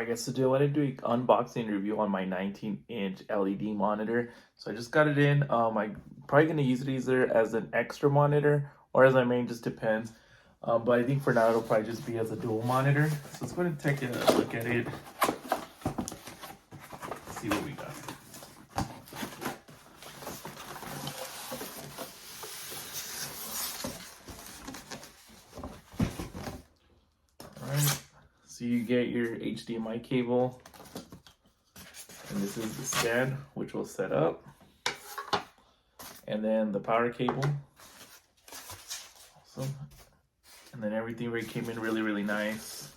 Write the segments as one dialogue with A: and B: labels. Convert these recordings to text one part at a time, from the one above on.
A: I guess today I want to do an unboxing review on my 19-inch LED monitor. So I just got it in. I'm probably going to use it either as an extra monitor or as my main, just depends. But I think for now it'll probably just be as a dual monitor. So let's go ahead and take a look at it. See what we got. Alright, so you get your HDMI cable. And this is the stand, which we'll set up. And then the power cable. Awesome. And then everything really came in really nice.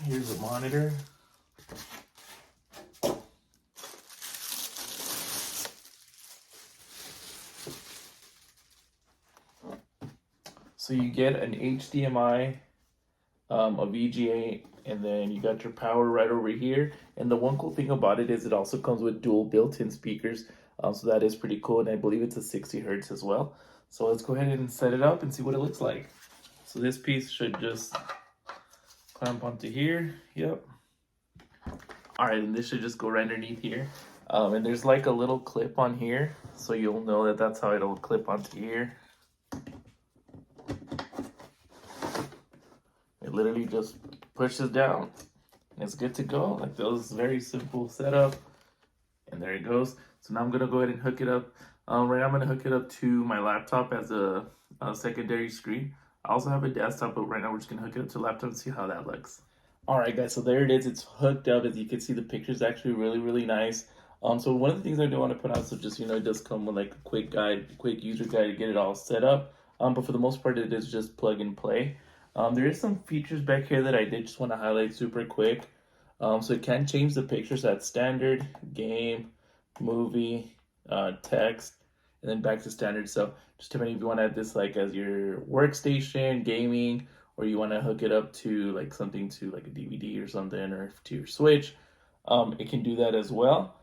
A: Here's the monitor. So you get an HDMI, a VGA, and then you got your power right over here. And the one cool thing about it is it also comes with dual built-in speakers. So that is pretty cool, and I believe it's a 60 hertz as well. So let's go ahead and set it up and see what it looks like. So this piece should just clamp onto here. Yep. All right, and this should just go right underneath here. And there's like a little clip on here, so you'll know that that's how it'll clip onto here. It literally just pushes down and it's good to go. Like, that was very simple setup, and there it goes. So now I'm gonna go ahead and hook it up. Right now I'm gonna hook it up to my laptop as a secondary screen. I also have a desktop, but right now we're just gonna hook it up to a laptop and see how that looks. All right, guys, so there it is. It's hooked up. As you can see, the picture's actually really nice. So one of the things I do want to put out, so just, you know, it does come with like a quick user guide to get it all set up. But for the most part, it is just plug and play. There is some features back here that I did just want to highlight super quick. So it can change the picture, so that's standard, game, movie, text, and then back to standard. So just depending if you want to add this like as your workstation, gaming, or you want to hook it up to like something to like a DVD or something, or to your Switch, it can do that as well.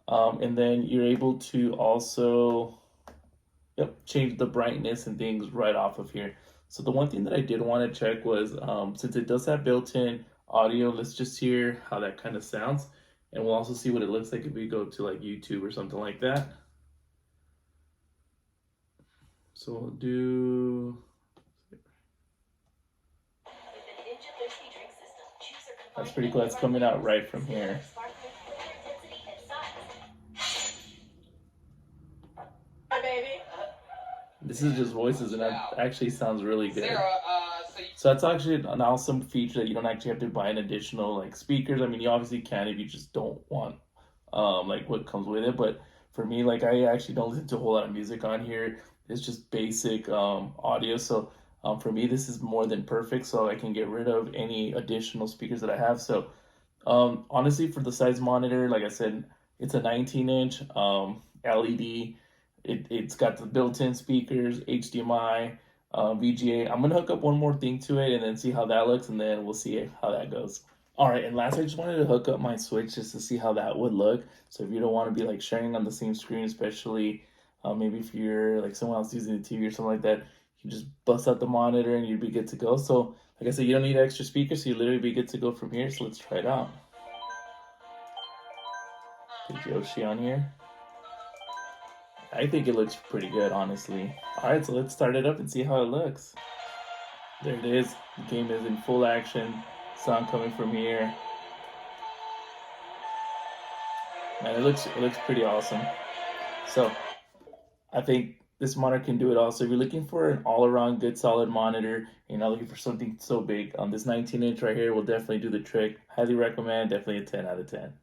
A: And then you're able to also change the brightness and things right off of here. So the one thing that I did want to check was, since it does have built-in audio, let's just hear how that kind of sounds. And we'll also see what it looks like if we go to like YouTube or something like that. So we'll do... That's pretty cool. That's coming out right from here.
B: Hi, baby.
A: This is just voices, and that actually sounds really good. So that's actually an awesome feature that you don't actually have to buy an additional like speakers. I mean, you obviously can if you just don't want like what comes with it. But for me, like, I actually don't listen to a whole lot of music on here. It's just basic audio. So for me, this is more than perfect. So I can get rid of any additional speakers that I have. So honestly, for the size monitor, like I said, it's a 19-inch LED. It's got the built-in speakers, HDMI, VGA. I'm gonna hook up one more thing to it and then see how that looks, and then we'll see how that goes. All right, and last I just wanted to hook up my Switch just to see how that would look. So if you don't want to be like sharing on the same screen, especially maybe if you're like someone else using the TV or something like that, you just bust out the monitor and you'd be good to go. So like I said, you don't need extra speakers, so you literally be good to go from here. So let's try it out. Take Yoshi on here. I think it looks pretty good, honestly. All right, so let's start it up and see how it looks. There it is. The game is in full action. Sound coming from here. Man, it looks pretty awesome. So I think this monitor can do it all. So if you're looking for an all-around good solid monitor, you're not looking for something so big, this 19-inch right here will definitely do the trick. Highly recommend. Definitely a 10 out of 10.